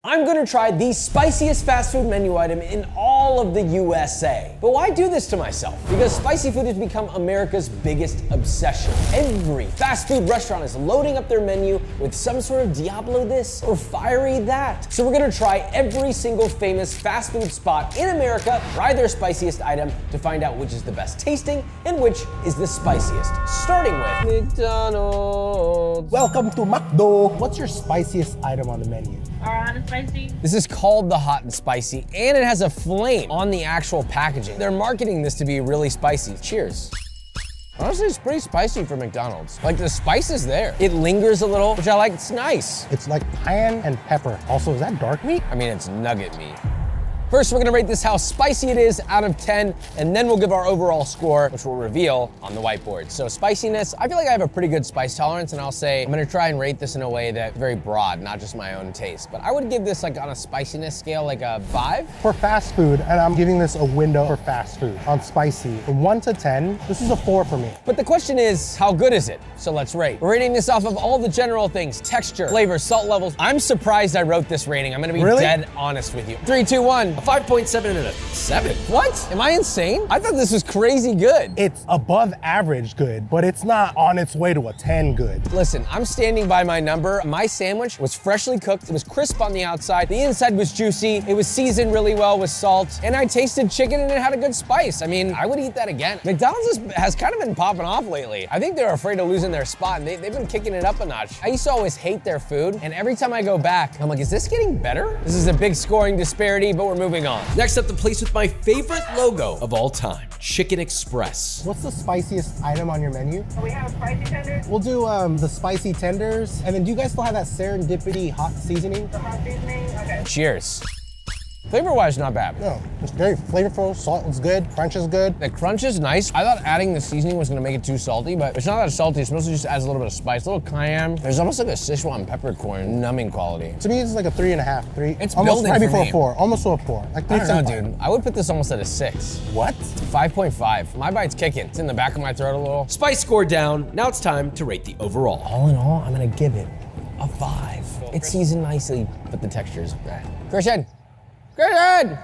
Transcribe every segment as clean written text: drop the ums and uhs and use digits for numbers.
I'm gonna try the spiciest fast food menu item in all of the USA. But why do this to myself? Because spicy food has become America's biggest obsession. Every fast food restaurant is loading up their menu with some sort of Diablo this or fiery that. So we're gonna try every single famous fast food spot in America, try their spiciest item to find out which is the best tasting and which is the spiciest. Starting with McDonald's. Welcome to McDo. What's your spiciest item on the menu? Our hot and spicy. This is called the hot and spicy, and it has a flame on the actual packaging. They're marketing this to be really spicy. Cheers. Honestly, it's pretty spicy for McDonald's. Like, the spice is there. It lingers a little, which I like. It's nice. It's like cayenne and pepper. Also, is that dark meat? I mean, it's nugget meat. First, we're gonna rate this how spicy it is out of 10, and then we'll give our overall score, which we'll reveal on the whiteboard. So spiciness, I feel like I have a pretty good spice tolerance, and I'll say I'm gonna try and rate this in a way that's very broad, not just my own taste. But I would give this, like, on a spiciness scale, like a 5. For fast food, and I'm giving this a window for fast food on spicy. From 1 to 10, this is a 4 for me. But the question is, how good is it? So let's rate. We're rating this off of all the general things: texture, flavor, salt levels. I'm surprised I wrote this rating. I'm gonna be dead honest with you. 3, 2, 1. A 5.7 and a 7. What? Am I insane? I thought this was crazy good. It's above average good, but it's not on its way to a 10 good. Listen, I'm standing by my number. My sandwich was freshly cooked. It was crisp on the outside. The inside was juicy. It was seasoned really well with salt. And I tasted chicken and it had a good spice. I mean, I would eat that again. McDonald's has kind of been popping off lately. I think they're afraid of losing their spot, and they've been kicking it up a notch. I used to always hate their food, and every time I go back, I'm like, is this getting better? This is a big scoring disparity, but we're moving on. Next up, the place with my favorite logo of all time, Chicken Express. What's the spiciest item on your menu? We have spicy tenders. We'll do the spicy tenders. And then do you guys still have that serendipity hot seasoning? The hot seasoning. Okay. Cheers. Flavor-wise, not bad. No, it's very flavorful. Salt is good. Crunch is good. The crunch is nice. I thought adding the seasoning was gonna make it too salty, but it's not that salty. It mostly just adds a little bit of spice, a little cayenne. There's almost like a Sichuan peppercorn numbing quality. To me, it's like a 3.5. 3. It's almost building right for before me. a 4. Almost to a 4. Like I don't know, 3.5. dude. I would put this almost at a 6. What? 5.5. My bite's kicking. It's in the back of my throat a little. Spice score down. Now it's time to rate the overall. All in all, I'm gonna give it a 5. It's seasoned nicely, but the texture is bad. Christian! Christian!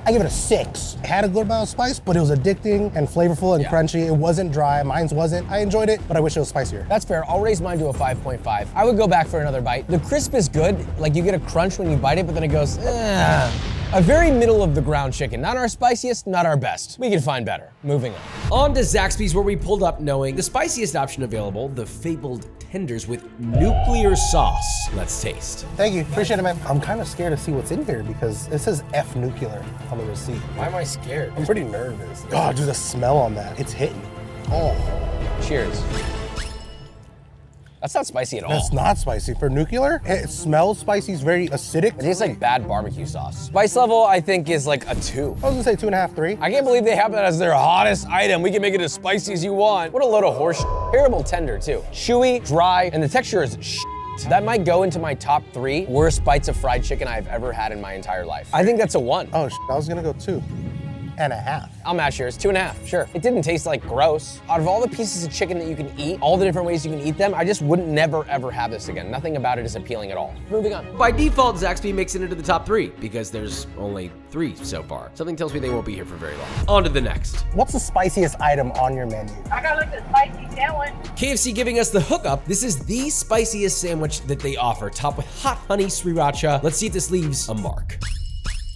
I give it a 6. It had a good amount of spice, but it was addicting and flavorful and crunchy. It wasn't dry. Mine's wasn't. I enjoyed it, but I wish it was spicier. That's fair. I'll raise mine to a 5.5. I would go back for another bite. The crisp is good. Like, you get a crunch when you bite it, but then it goes, A very middle of the ground chicken. Not our spiciest, not our best. We can find better. Moving on. On to Zaxby's, where we pulled up knowing the spiciest option available, the fabled tenders with nuclear sauce. Let's taste. Thank you. Appreciate it, man. I'm kind of scared to see what's in here because it says F nuclear on the receipt. Why am I scared? I'm pretty nervous. Oh, dude, the smell on that. It's hitting. Oh. Cheers. That's not spicy at all. That's not spicy. For nuclear, it smells spicy. It's very acidic. It tastes like bad barbecue sauce. Spice level, I think, is like a 2. I was gonna say 2.5, 3. I can't believe they have that as their hottest item. We can make it as spicy as you want. What a load of horse. Terrible tender, too. Chewy, dry, and the texture is That might go into my top 3 worst bites of fried chicken I've ever had in my entire life. I think that's a 1. Oh, I was gonna go 2.5. I'll match yours, 2.5, sure. It didn't taste like gross. Out of all the pieces of chicken that you can eat, all the different ways you can eat them, I just wouldn't never ever have this again. Nothing about it is appealing at all. Moving on. By default, Zaxby makes it into the top 3 because there's only 3 so far. Something tells me they won't be here for very long. On to the next. What's the spiciest item on your menu? I got like the spicy sandwich. KFC giving us the hookup. This is the spiciest sandwich that they offer, topped with hot honey sriracha. Let's see if this leaves a mark.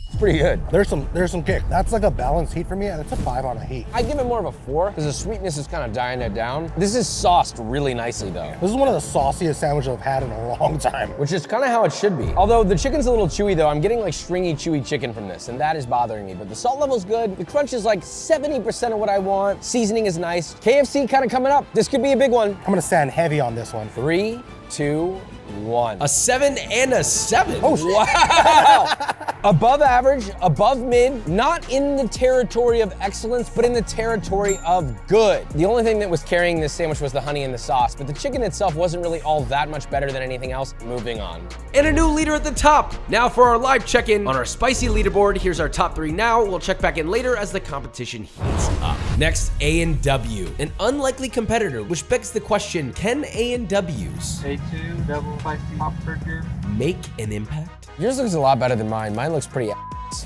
It's pretty good. There's some kick. That's like a balanced heat for me, and it's a 5 on a heat. I give it more of a 4 because the sweetness is kind of dying it down. This is sauced really nicely though, This is one of the sauciest sandwiches I've had in a long time. which is kind of how it should be. Although the chicken's a little chewy though, I'm getting like stringy, chewy chicken from this, and that is bothering me. But the salt level's good. The crunch is like 70% of what I want. Seasoning is nice. KFC kind of coming up. This could be a big one. I'm gonna stand heavy on this one. 3, 2, 1. A 7 and a 7. Oh, shit. Wow! Above average, above mid, not in the territory of excellence, but in the territory of good. The only thing that was carrying this sandwich was the honey and the sauce, but the chicken itself wasn't really all that much better than anything else. Moving on. And a new leader at the top. Now for our live check-in on our spicy leaderboard. Here's our top 3 now. We'll check back in later as the competition heats up. Next, A&W, an unlikely competitor, which begs the question, can A&W's A2 double spicy hot burger. make an impact? Yours looks a lot better than mine. Mine looks pretty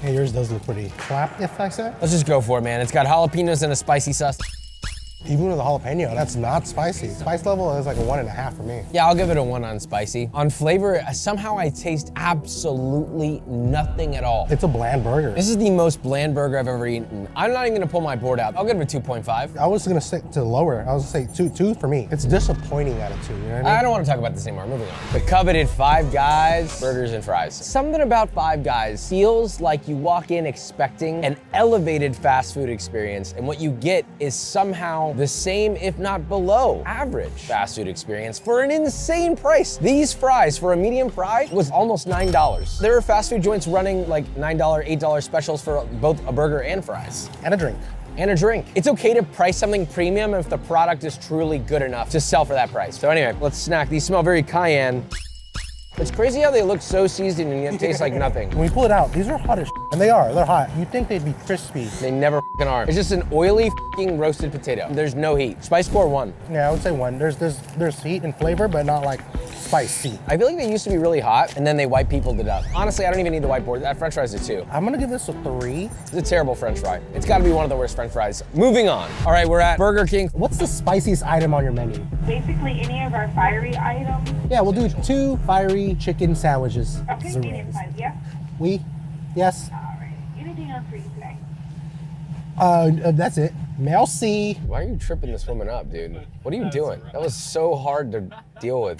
Hey, yours does look pretty clap, if I say. Let's just go for it, man. It's got jalapenos and a spicy sauce. Even with a jalapeno, that's not spicy. Spice level is like a 1.5 for me. Yeah, I'll give it a 1 on spicy. On flavor, somehow I taste absolutely nothing at all. It's a bland burger. This is the most bland burger I've ever eaten. I'm not even gonna pull my board out. I'll give it a 2.5. I was gonna stick to lower. I was gonna say two for me. It's disappointing at a 2, you know what I mean? I don't want to talk about this anymore. Moving on. The coveted Five Guys burgers and fries. Something about Five Guys feels like you walk in expecting an elevated fast food experience, and what you get is somehow the same, if not below average fast food experience for an insane price. These fries for a medium fry was almost $9. There are fast food joints running like $9, $8 specials for both a burger and fries. And a drink. And a drink. It's okay to price something premium if the product is truly good enough to sell for that price. So anyway, let's snack. These smell very cayenne. It's crazy how they look so seasoned and yet taste like nothing. When we pull it out, these are hot as and they're hot. You'd think they'd be crispy. They never f***ing are. It's just an oily f***ing roasted potato. There's no heat. Spice score 1. Yeah, I would say 1. There's heat and flavor, but not like spicy. I feel like they used to be really hot and then they wipe people to death. Honestly, I don't even need the whiteboard. That french fries is 2. I'm gonna give this a 3. It's a terrible french fry. It's gotta be one of the worst french fries. Moving on. All right, we're at Burger King. What's the spiciest item on your menu? Basically, any of our fiery items. Yeah, we'll do 2 fiery chicken sandwiches. Okay, medium size, yeah? Yes. All right. Anything else for you today? That's it. Merci. Why are you tripping this woman up, dude? What are you doing? That was so hard to deal with.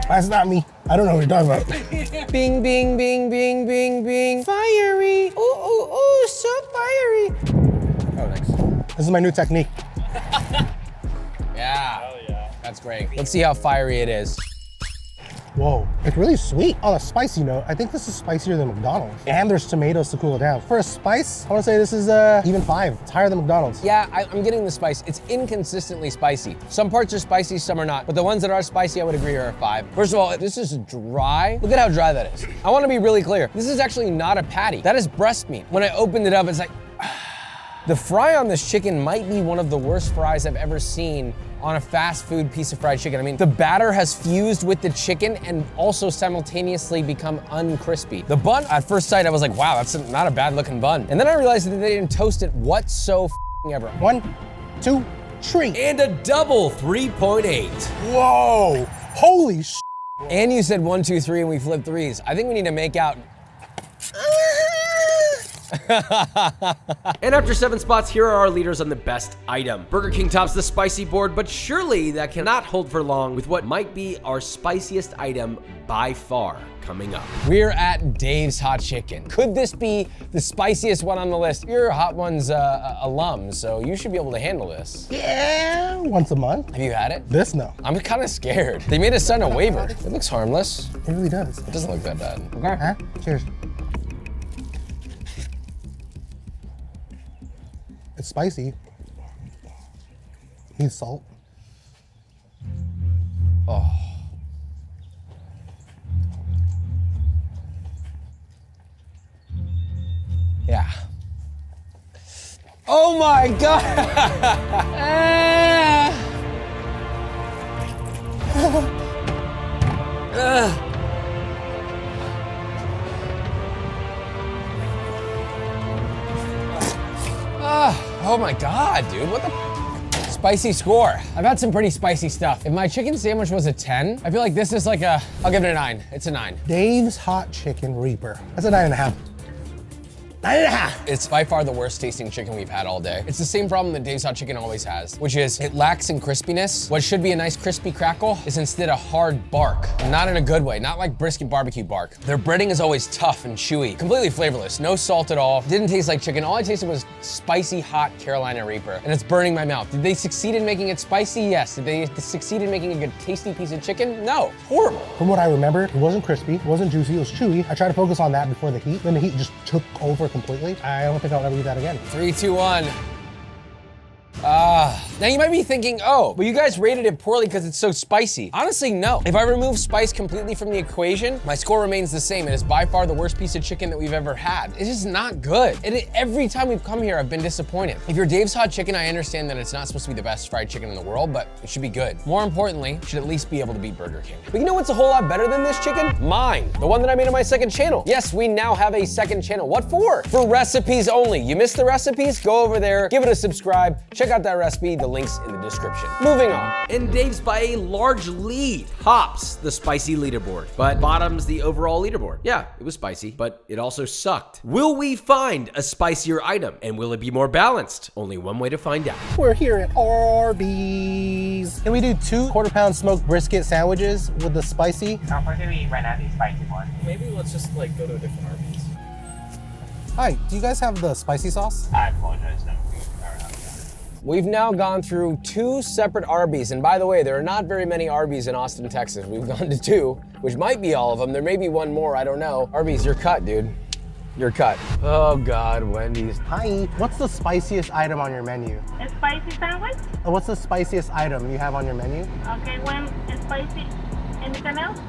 That's not me. I don't know what you're talking about. Bing, bing, bing, bing, bing, bing. Fiery. Ooh, ooh, ooh, so fiery. Oh, nice. This is my new technique. Yeah. That's great. Let's see how fiery it is. Whoa, it's really sweet. On a spicy note, I think this is spicier than McDonald's. And there's tomatoes to cool it down. For a spice, I wanna say this is even 5. It's higher than McDonald's. Yeah, I'm getting the spice. It's inconsistently spicy. Some parts are spicy, some are not. But the ones that are spicy, I would agree are a 5. First of all, this is dry. Look at how dry that is. I wanna be really clear. This is actually not a patty. That is breast meat. When I opened it up, it's like, the fry on this chicken might be one of the worst fries I've ever seen on a fast food piece of fried chicken. I mean, the batter has fused with the chicken and also simultaneously become uncrispy. The bun, at first sight, I was like, wow, that's not a bad looking bun. And then I realized that they didn't toast it whatsoever. 1, 2, 3. And a double 3.8. Whoa, holy sh. And you said 1, 2, 3, and we flipped 3s. I think we need to make out. And after 7 spots, here are our leaders on the best item. Burger King tops the spicy board, but surely that cannot hold for long with what might be our spiciest item by far coming up. We're at Dave's Hot Chicken. Could this be the spiciest one on the list? You're a Hot Ones alum, so you should be able to handle this. Yeah, once a month. Have you had it? This, no. I'm kind of scared. They made us sign a waiver. It looks harmless. It really does. It doesn't look that bad. Okay. Huh? Cheers. It's spicy. Needs salt. Oh. Yeah. Oh my God! Oh my God, dude, what the spicy score? I've had some pretty spicy stuff. If my chicken sandwich was a 10, I feel like this is like I'll give it a 9. It's a 9. Dave's Hot Chicken Reaper. That's a 9.5. 9.5. It's by far the worst tasting chicken we've had all day. It's the same problem that Dave's Hot Chicken always has, which is it lacks in crispiness. What should be a nice crispy crackle is instead a hard bark. Not in a good way, not like brisket barbecue bark. Their breading is always tough and chewy, completely flavorless, no salt at all. Didn't taste like chicken. All I tasted was spicy hot Carolina Reaper, and it's burning my mouth. Did they succeed in making it spicy? Yes. Did they succeed in making a good tasty piece of chicken? No. Horrible. From what I remember, it wasn't crispy, it wasn't juicy, it was chewy. I tried to focus on that before the heat, then the heat just took over completely. I don't think I'll ever eat that again. 3, 2, 1. Now you might be thinking, oh, well you guys rated it poorly because it's so spicy. Honestly, no. If I remove spice completely from the equation, my score remains the same. It is by far the worst piece of chicken that we've ever had. It's just not good. Every time we've come here, I've been disappointed. If you're Dave's Hot Chicken, I understand that it's not supposed to be the best fried chicken in the world, but it should be good. More importantly, it should at least be able to beat Burger King. But you know what's a whole lot better than this chicken? Mine, the one that I made on my second channel. Yes, we now have a second channel. What for? For recipes only. You missed the recipes? Go over there, give it a subscribe, check out that recipe, the link's in the description. Moving on. And Dave's by a large lead tops the spicy leaderboard, but bottoms the overall leaderboard. Yeah, it was spicy, but it also sucked. Will we find a spicier item? And will it be more balanced? Only one way to find out. We're here at Arby's. Can we do 2 quarter-pound smoked brisket sandwiches with the spicy? Unfortunately, we ran out of the spicy one. Maybe let's just like go to a different Arby's. Hi, do you guys have the spicy sauce? I apologize, no. We've now gone through 2 separate Arby's, and by the way, there are not very many Arby's in Austin, Texas. We've gone to 2, which might be all of them. There may be one more, I don't know. Arby's, you're cut, dude. You're cut. Oh God, Wendy's. Hi, what's the spiciest item on your menu? A spicy sandwich? What's the spiciest item you have on your menu? Okay, when it's spicy, anything else?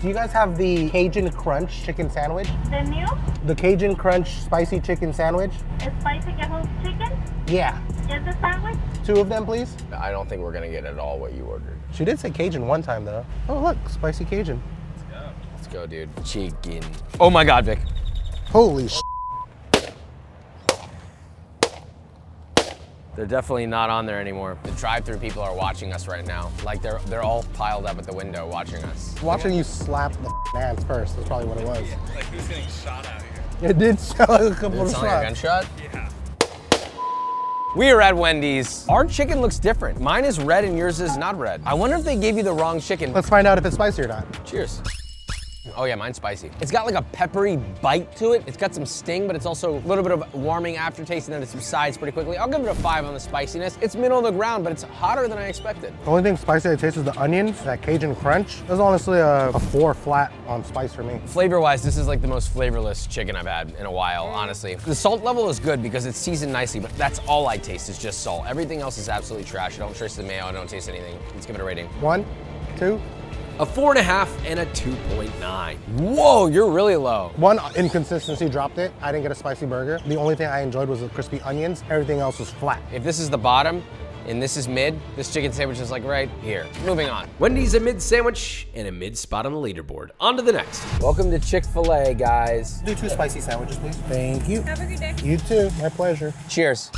Do you guys have the Cajun Crunch chicken sandwich? The new? The Cajun Crunch spicy chicken sandwich? A spicy whole chicken? Yeah. Is the sandwich? 2 of them, please. I don't think we're gonna get at all what you ordered. She did say Cajun one time, though. Oh, look, spicy Cajun. Let's go, dude. Chicken. Oh my God, Vic. Holy sh**. They're definitely not on there anymore. The drive-through people are watching us right now. Like they're all piled up at the window watching us. Watching you slap the hands first is probably what it was. Like who's getting shot out here? It did sound like a couple Did of it sound like a shots. gunshot? Yeah. We are at Wendy's. Our chicken looks different. Mine is red and yours is not red. I wonder if they gave you the wrong chicken. Let's find out if it's spicy or not. Cheers. Oh yeah, mine's spicy. It's got like a peppery bite to it. It's got some sting, but it's also a little bit of warming aftertaste, and then it subsides pretty quickly. I'll give it a 5 on the spiciness. It's middle of the ground, but it's hotter than I expected. The only thing spicy I taste is the onions, that Cajun Crunch. That's honestly a 4 flat on spice for me. Flavor-wise, this is like the most flavorless chicken I've had in a while, honestly. The salt level is good because it's seasoned nicely, but that's all I taste is just salt. Everything else is absolutely trash. I don't taste the mayo, I don't taste anything. Let's give it a rating. 1, 2. A 4.5 and a 2.9. Whoa, you're really low. One inconsistency dropped it. I didn't get a spicy burger. The only thing I enjoyed was the crispy onions. Everything else was flat. If this is the bottom and this is mid, this chicken sandwich is like right here. Moving on. Wendy's a mid sandwich and a mid spot on the leaderboard. On to the next. Welcome to Chick-fil-A, guys. Do 2 spicy sandwiches, please. Thank you. Have a good day. You too. My pleasure. Cheers.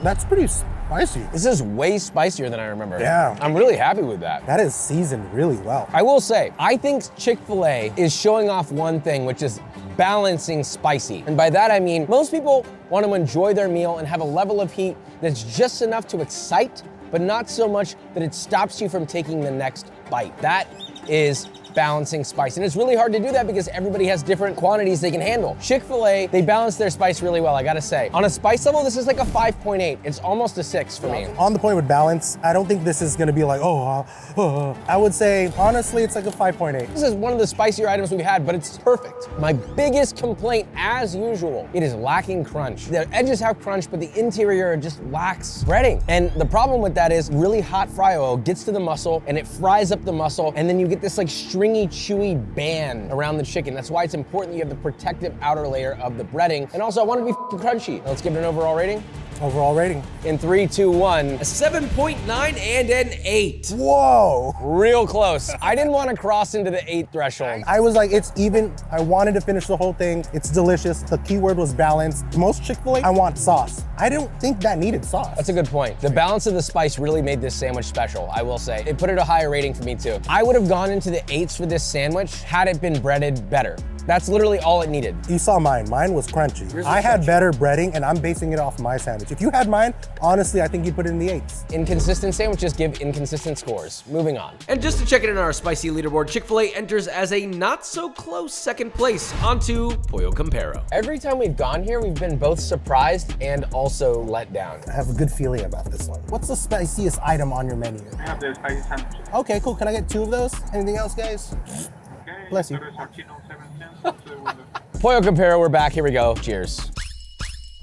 That's pretty spicy. This is way spicier than I remember. Yeah. I'm really happy with that. That is seasoned really well. I will say, I think Chick-fil-A is showing off one thing, which is balancing spicy. And by that I mean, most people want to enjoy their meal and have a level of heat that's just enough to excite, but not so much that it stops you from taking the next bite. That is balancing spice. And it's really hard to do that because everybody has different quantities they can handle. Chick-fil-A, they balance their spice really well, I gotta say. On a spice level, this is like a 5.8. It's almost a 6 for me. On the point with balance, I don't think this is gonna be like, I would say, honestly, it's like a 5.8. This is one of the spicier items we've had, but it's perfect. My biggest complaint, as usual, it is lacking crunch. The edges have crunch, but the interior just lacks breading. And the problem with that is really hot fry oil gets to the muscle and it fries up the muscle, and then you get this like stringy, chewy band around the chicken. That's why it's important you have the protective outer layer of the breading. And also, I want it to be crunchy. Let's give it an overall rating. Overall rating. In 3, 2, 1. A 7.9 and an 8. Whoa. Real close. I didn't want to cross into the 8 threshold. I was like, it's even. I wanted to finish the whole thing. It's delicious. The keyword was balance. Most Chick-fil-A, I want sauce. I don't think that needed sauce. That's a good point. The balance of the spice really made this sandwich special, I will say. It put it a higher rating for me too. I would have gone into the 8s for this sandwich had it been breaded better. That's literally all it needed. You saw mine. Mine was crunchy. I had better breading, and I'm basing it off my sandwich. If you had mine, honestly, I think you'd put it in the 8s. Inconsistent sandwiches give inconsistent scores. Moving on. And just to check it in our spicy leaderboard, Chick-fil-A enters as a not so close second place onto Pollo Campero. Every time we've gone here, we've been both surprised and also let down. I have a good feeling about this one. What's the spiciest item on your menu? I have the spicy sandwiches. Okay, cool. Can I get 2 of those? Anything else, guys? Okay. Bless you. There is our chino 7 cents. Pollo Campero, we're back. Here we go. Cheers.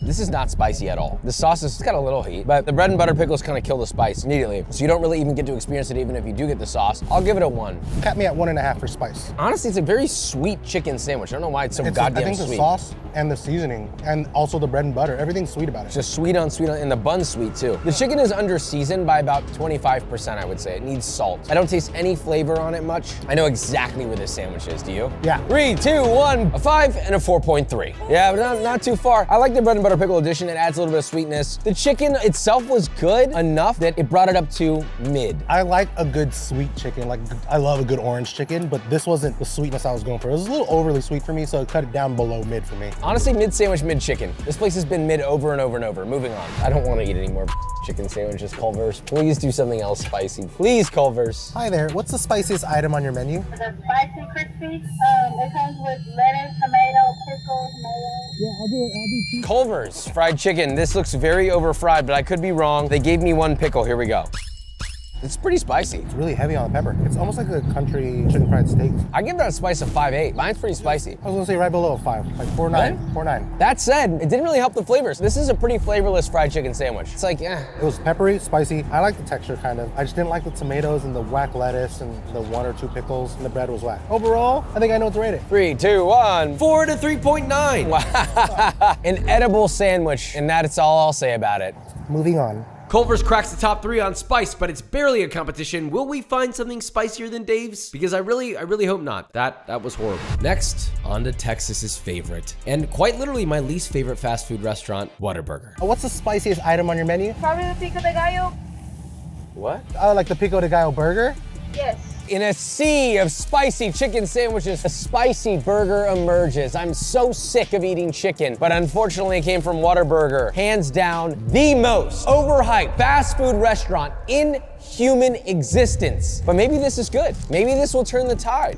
This is not spicy at all. The sauce has got a little heat, but the bread and butter pickles kind of kill the spice immediately. So you don't really even get to experience it even if you do get the sauce. I'll give it a 1. Cap me at 1.5 for spice. Honestly, it's a very sweet chicken sandwich. I don't know why it's so I goddamn think sweet. the sauce and the seasoning and also the bread and butter, everything's sweet about it. Just sweet on, and the bun's sweet too. The chicken is under seasoned by about 25%, I would say. It needs salt. I don't taste any flavor on it much. I know exactly where this sandwich is, do you? Yeah. 3, 2, 1, a 5 and a 4.3. Yeah, but not too far. I like the bread and butter pickle addition. It adds a little bit of sweetness. The chicken itself was good enough that it brought it up to mid. I like a good sweet chicken. Like, I love a good orange chicken, but this wasn't the sweetness I was going for. It was a little overly sweet for me, so it cut it down below mid for me. Honestly, mid sandwich, mid chicken. This place has been mid over and over and over. Moving on. I don't want to eat any more chicken sandwiches, Culver's. Please do something else spicy. Please, Culver's. Hi there, what's the spiciest item on your menu? The spicy crispy, it comes with lettuce, tomato, pickles, mayo. Culver's fried chicken. This looks very over fried, but I could be wrong. They gave me 1 pickle. Here we go. It's pretty spicy. It's really heavy on the pepper. It's almost like a country chicken fried steak. I give that spice a 5.8. Mine's pretty spicy. I was gonna say right below a 5, like 4.9, 4.9. That said, it didn't really help the flavors. This is a pretty flavorless fried chicken sandwich. It's like, It was peppery, spicy. I like the texture kind of. I just didn't like the tomatoes and the whack lettuce and the 1 or 2 pickles, and the bread was whack. Overall, I think I know what to rate it. 3, 2, 1. 4 to 3.9. Wow. An edible sandwich, and that's all I'll say about it. Moving on. Culver's cracks the top 3 on spice, but it's barely a competition. Will we find something spicier than Dave's? Because I really hope not. That was horrible. Next, on to Texas's favorite, and quite literally my least favorite fast food restaurant, Whataburger. What's the spiciest item on your menu? Probably the pico de gallo. What? I like the pico de gallo burger. Yes. In a sea of spicy chicken sandwiches, a spicy burger emerges. I'm so sick of eating chicken, but unfortunately it came from Whataburger. Hands down, the most overhyped fast food restaurant in human existence. But maybe this is good. Maybe this will turn the tide.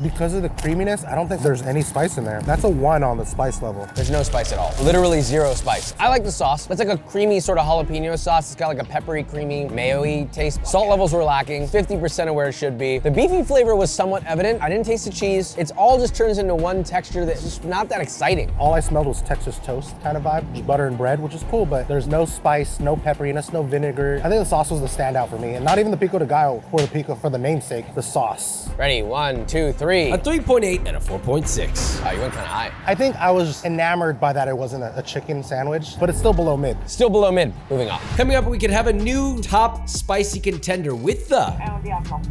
Because of the creaminess, I don't think there's any spice in there. That's a 1 on the spice level. There's no spice at all. Literally 0 spice. I like the sauce. It's like a creamy sort of jalapeno sauce. It's got like a peppery, creamy, mayo-y taste. Salt levels were lacking, 50% of where it should be. The beefy flavor was somewhat evident. I didn't taste the cheese. It's all just turns into one texture that's just not that exciting. All I smelled was Texas toast kind of vibe, butter and bread, which is cool, but there's no spice, no pepperiness, no vinegar. I think the sauce was the standout for me, and not even the pico de gallo for the namesake, the sauce. Ready, 1, 2, 3. A 3.8 and a 4.6. Oh, you went kind of high. I think I was enamored by that it wasn't a chicken sandwich, but it's still below mid. Still below mid. Moving on. Coming up, we could have a new top spicy contender with the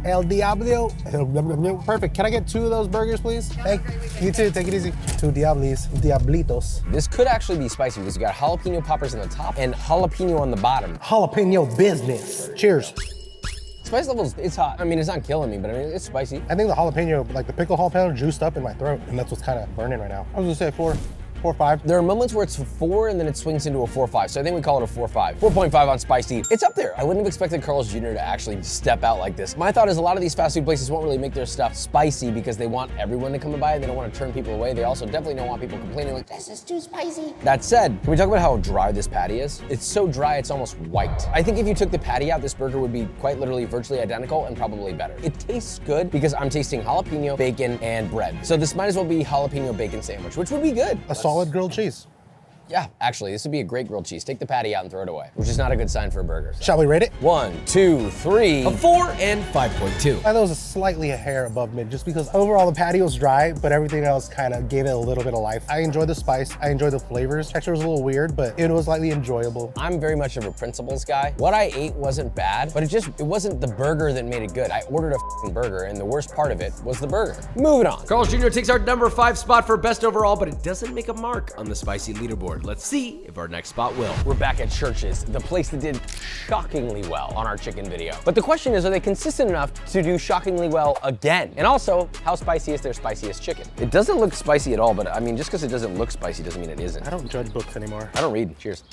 El Diablo. Perfect. Can I get 2 of those burgers, please? Thank you too. Take it easy. 2 Diablitos. This could actually be spicy because you got jalapeno poppers on the top and jalapeno on the bottom. Jalapeno business. Cheers. Spice levels, it's hot. I mean, it's not killing me, but I mean, it's spicy. I think the jalapeno, like the pickle jalapeno, juiced up in my throat, and that's what's kind of burning right now. I was gonna say 4, 5. There are moments where it's a 4 and then it swings into a 4.5. So I think we call it a 4.5. 4.5 on spicy. It's up there. I wouldn't have expected Carl's Jr. to actually step out like this. My thought is a lot of these fast food places won't really make their stuff spicy because they want everyone to come and buy it. They don't want to turn people away. They also definitely don't want people complaining like, this is too spicy. That said, can we talk about how dry this patty is? It's so dry, it's almost white. I think if you took the patty out, this burger would be quite literally virtually identical and probably better. It tastes good because I'm tasting jalapeno, bacon, and bread. So this might as well be jalapeno bacon sandwich, which would be good. A solid grilled cheese. Yeah, actually, this would be a great grilled cheese. Take the patty out and throw it away, which is not a good sign for a burger. Shall we rate it? 1, 2, 3. a 4 and 5.2. I thought it was slightly a hair above mid, just because overall the patty was dry, but everything else kind of gave it a little bit of life. I enjoyed the spice, I enjoyed the flavors. Texture was a little weird, but it was slightly enjoyable. I'm very much of a principles guy. What I ate wasn't bad, but it wasn't the burger that made it good. I ordered a f***ing burger, and the worst part of it was the burger. Moving on. Carl's Jr. takes our number 5 spot for best overall, but it doesn't make a mark on the spicy leaderboard. Let's see if our next spot will. We're back at Church's, the place that did shockingly well on our chicken video. But the question is, are they consistent enough to do shockingly well again? And also, how spicy is their spiciest chicken? It doesn't look spicy at all, but I mean, just because it doesn't look spicy doesn't mean it isn't. I don't judge books anymore. I don't read. Cheers.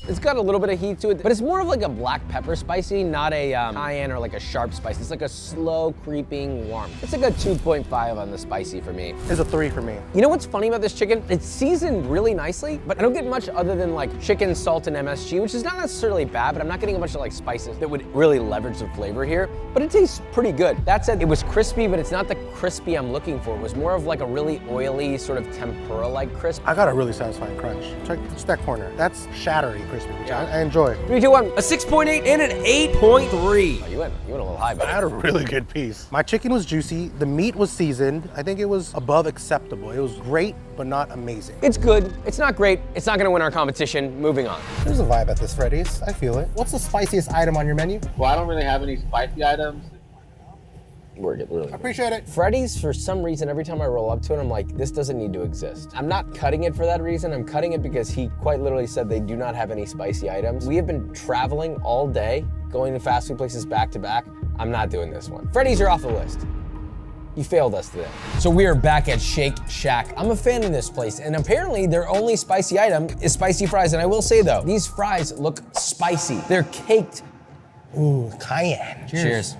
It's got a little bit of heat to it, but it's more of like a black pepper spicy, not a cayenne or like a sharp spice. It's like a slow creeping warmth. It's like a 2.5 on the spicy for me. It's a 3 for me. You know what's funny about this chicken? It's seasoned really nicely, but I don't get much other than like chicken, salt, and MSG, which is not necessarily bad, but I'm not getting a bunch of like spices that would really leverage the flavor here, but it tastes pretty good. That said, it was crispy, but it's not the crispy I'm looking for. It was more of like a really oily sort of tempura-like crisp. I got a really satisfying crunch. Check that corner. That's shattery crispy, which I enjoy. 3, 2, 1. A 6.8 and an 8.3. Oh, you went a little high, I buddy. had a really good piece. My chicken was juicy. The meat was seasoned. I think it was above acceptable. It was great, but not amazing. It's good. It's not great. It's not gonna win our competition. Moving on. There's a vibe at this Freddy's. I feel it. What's the spiciest item on your menu? Well, I don't really have any spicy items. We're getting really. Appreciate it. Freddy's, for some reason, every time I roll up to it, I'm like, this doesn't need to exist. I'm not cutting it for that reason. I'm cutting it because he quite literally said they do not have any spicy items. We have been traveling all day, going to fast food places back to back. I'm not doing this one. Freddy's, you're off the list. You failed us today. So we are back at Shake Shack. I'm a fan of this place, and apparently their only spicy item is spicy fries. And I will say though, these fries look spicy. They're caked. Ooh, cayenne. Cheers.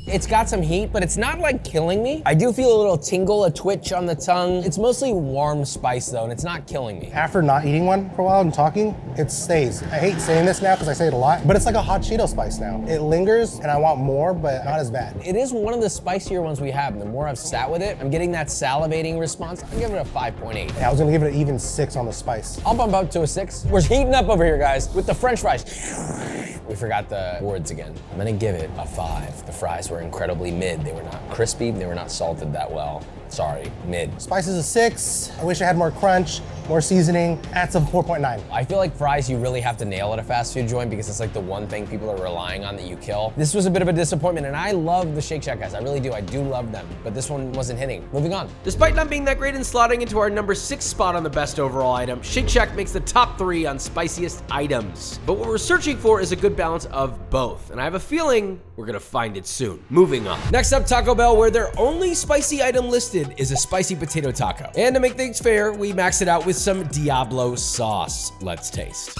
It's got some heat, but it's not like killing me. I do feel a little tingle, a twitch on the tongue. It's mostly warm spice though, and it's not killing me. After not eating one for a while and talking, it stays. I hate saying this now because I say it a lot, but it's like a hot Cheeto spice now. It lingers and I want more, but not as bad. It is one of the spicier ones we have, and the more I've sat with it, I'm getting that salivating response. I'm giving it a 5.8. I was gonna give it an even 6 on the spice. I'll bump up to a 6. We're heating up over here, guys, with the French fries. We forgot the words again. I'm gonna give it a 5. The fries were incredibly mid. They were not crispy, they were not salted that well. Sorry, mid. Spice is a 6. I wish I had more crunch, more seasoning. That's a 4.9. I feel like fries you really have to nail at a fast food joint because it's like the one thing people are relying on that you kill. This was a bit of a disappointment, and I love the Shake Shack guys. I really do. I do love them, but this one wasn't hitting. Moving on. Despite not being that great and slotting into our number 6 spot on the best overall item, Shake Shack makes the top 3 on spiciest items. But what we're searching for is a good balance of both, and I have a feeling we're gonna find it soon. Moving on. Next up, Taco Bell, where their only spicy item listed is a spicy potato taco. And to make things fair, we max it out with some Diablo sauce. Let's taste.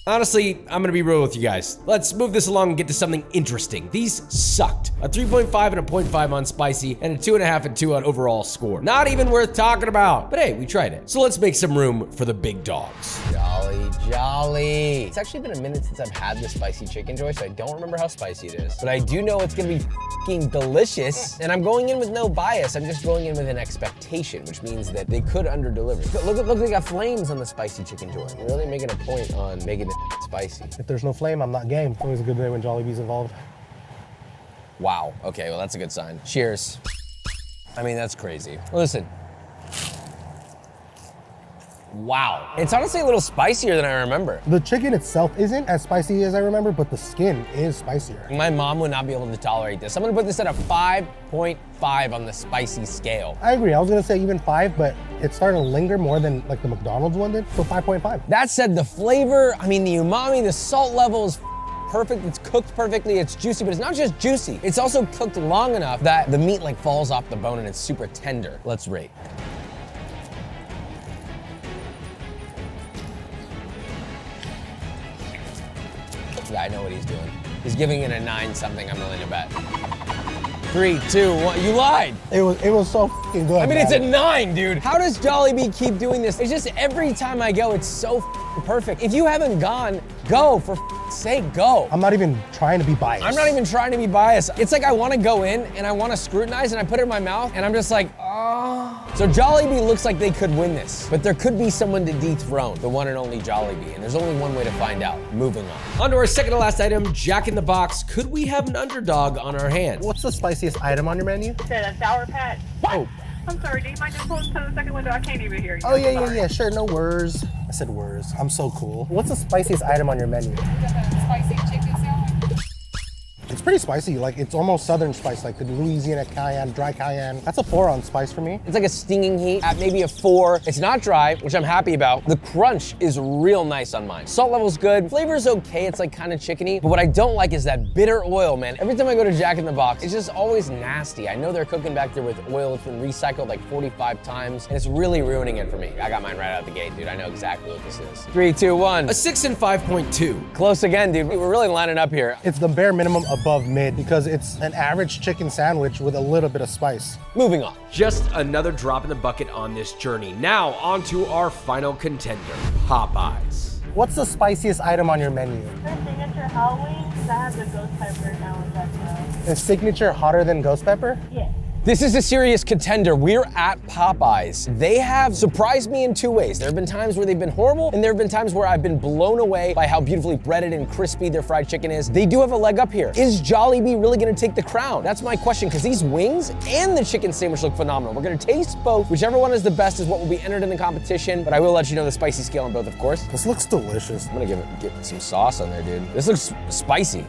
Honestly, I'm gonna be real with you guys. Let's move this along and get to something interesting. These sucked. A 3.5 and a 0.5 on spicy, and a 2.5 and 2 on overall score. Not even worth talking about, but hey, we tried it. So let's make some room for the big dogs. Jolly, jolly. It's actually been a minute since I've had the spicy chicken joy, so I don't remember how spicy it is. But I do know it's gonna be f***ing delicious, and I'm going in with no bias. I'm just going in with an expectation, which means that they could underdeliver. Look, they got flames on the spicy chicken joy. You're really making a point on making it spicy. If there's no flame, I'm not game. It's always a good day when Jollibee's involved. Wow, okay, well that's a good sign. Cheers. I mean, that's crazy. Listen. Wow. It's honestly a little spicier than I remember. The chicken itself isn't as spicy as I remember, but the skin is spicier. My mom would not be able to tolerate this. I'm gonna put this at a 5.5 on the spicy scale. I agree, I was gonna say even 5, but it's starting to linger more than like the McDonald's one did, so 5.5. That said, the flavor, I mean, the umami, the salt level is perfect. It's cooked perfectly, it's juicy, but it's not just juicy. It's also cooked long enough that the meat like falls off the bone and it's super tender. Let's rate. Yeah, I know what he's doing. He's giving it a 9 something, I'm willing to bet. 3, 2, 1, you lied. It was so fucking good. I mean, man. it's a 9, dude. How does Jollibee keep doing this? It's just every time I go, it's so perfect. If you haven't gone, go, for sake, go. I'm not even trying to be biased. I'm not even trying to be biased. It's like I want to go in and I want to scrutinize and I put it in my mouth and I'm just like, oh. So Jollibee looks like they could win this, but there could be someone to dethrone the one and only Jollibee, and there's only one way to find out. Moving on. On to our second to last item, Jack in the Box. Could we have an underdog on our hands? What's the spiciest item on your menu? Said a Sour Patch. Oh. I'm sorry, do you mind just pulling to the second window? I can't even hear you. Oh, yeah, Sorry. yeah, sure, no words. I said words. I'm so cool. What's the spiciest item on your menu? Spicy chicken sandwich. It's pretty spicy. Like, it's almost southern spice, like the Louisiana cayenne, dry cayenne. That's a 4 on spice for me. It's like a stinging heat at maybe a 4. It's not dry, which I'm happy about. The crunch is real nice on mine. Salt level's good. Flavor's okay. It's like kind of chickeny. But what I don't like is that bitter oil, man. Every time I go to Jack in the Box, it's just always nasty. I know they're cooking back there with oil that's been recycled like 45 times, and it's really ruining it for me. I got mine right out the gate, dude. I know exactly what this is. 3, 2, 1. A 6 and 5.2. Close again, dude. We're really lining up here. It's the bare minimum above mid because it's an average chicken sandwich with a little bit of spice. Moving on. Just another drop in the bucket on this journey. Now, on to our final contender, Popeyes. What's the spiciest item on your menu? Their signature hot wings that have the ghost pepper now and that. Is signature hotter than ghost pepper? Yeah. This is a serious contender. We're at Popeyes. They have surprised me in 2 ways. There have been times where they've been horrible, and there have been times where I've been blown away by how beautifully breaded and crispy their fried chicken is. They do have a leg up here. Is Jollibee really gonna take the crown? That's my question, because these wings and the chicken sandwich look phenomenal. We're gonna taste both. Whichever one is the best is what will be entered in the competition, but I will let you know the spicy scale on both, of course. This looks delicious. I'm gonna get some sauce on there, dude. This looks spicy.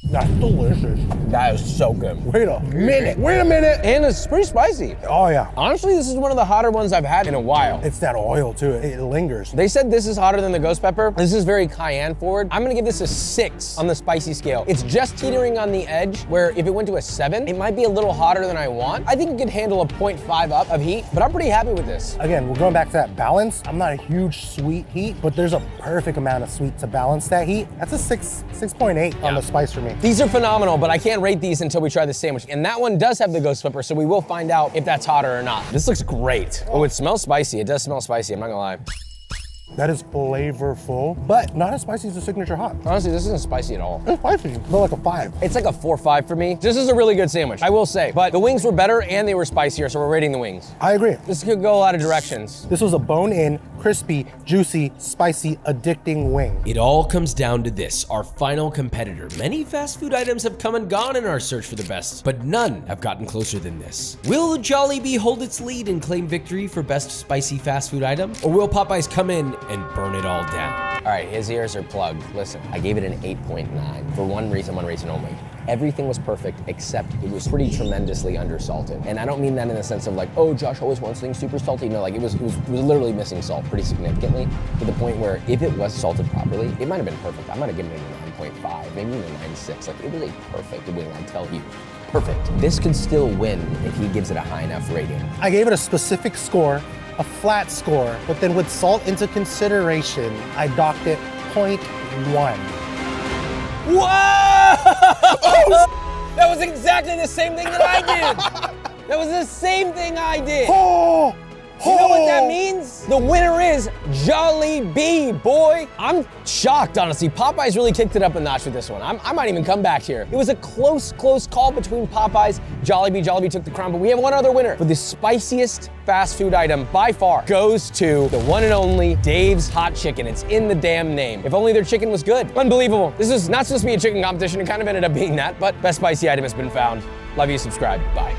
That's delicious. That is so good. Wait a minute. Wait a minute. And it's pretty spicy. Oh yeah. Honestly, this is one of the hotter ones I've had in a while. It's that oil too. It lingers. They said this is hotter than the ghost pepper. This is very cayenne forward. I'm gonna give this a 6 on the spicy scale. It's just teetering on the edge where if it went to a 7, it might be a little hotter than I want. I think it could handle a 0.5 up of heat, but I'm pretty happy with this. Again, we're going back to that balance. I'm not a huge sweet heat, but there's a perfect amount of sweet to balance that heat. That's a 6.8 on the spice for me. These are phenomenal, but I can't rate these until we try the sandwich. And that one does have the ghost pepper, so we will find out if that's hotter or not. This looks great. Oh, it smells spicy. It does smell spicy, I'm not gonna lie. That is flavorful, but not as spicy as the signature hot. Honestly, this isn't spicy at all. It's spicy, but like a 5. It's like a 4-5 for me. This is a really good sandwich, I will say. But the wings were better and they were spicier, so we're rating the wings. I agree. This could go a lot of directions. This was a bone-in, crispy, juicy, spicy, addicting wing. It all comes down to this, our final competitor. Many fast food items have come and gone in our search for the best, but none have gotten closer than this. Will Jollibee hold its lead and claim victory for best spicy fast food item? Or will Popeyes come in and burn it all down? All right, his ears are plugged. Listen, I gave it an 8.9 for one reason only. Everything was perfect, except it was pretty tremendously undersalted. And I don't mean that in the sense of like, oh, Josh always wants things super salty. No, like it was literally missing salt pretty significantly, to the point where if it was salted properly, it might have been perfect. I might have given it a 9.5, maybe even a 9.6. Like it was a perfect wing, I tell you. Perfect. This could still win if he gives it a high enough rating. I gave it a specific score, a flat score, but then with salt into consideration, I docked it 0.1. Whoa! That was exactly the same thing that I did. That was the same thing I did. Oh! You know what that means? The winner is Jollibee, boy. I'm shocked, honestly. Popeyes really kicked it up a notch with this one. I might even come back here. It was a close call between Popeyes, Jollibee. Jollibee took the crown, but we have one other winner. For the spiciest fast food item by far goes to the one and only Dave's Hot Chicken. It's in the damn name. If only their chicken was good. Unbelievable. This is not supposed to be a chicken competition. It kind of ended up being that, but best spicy item has been found. Love you, subscribe. Bye.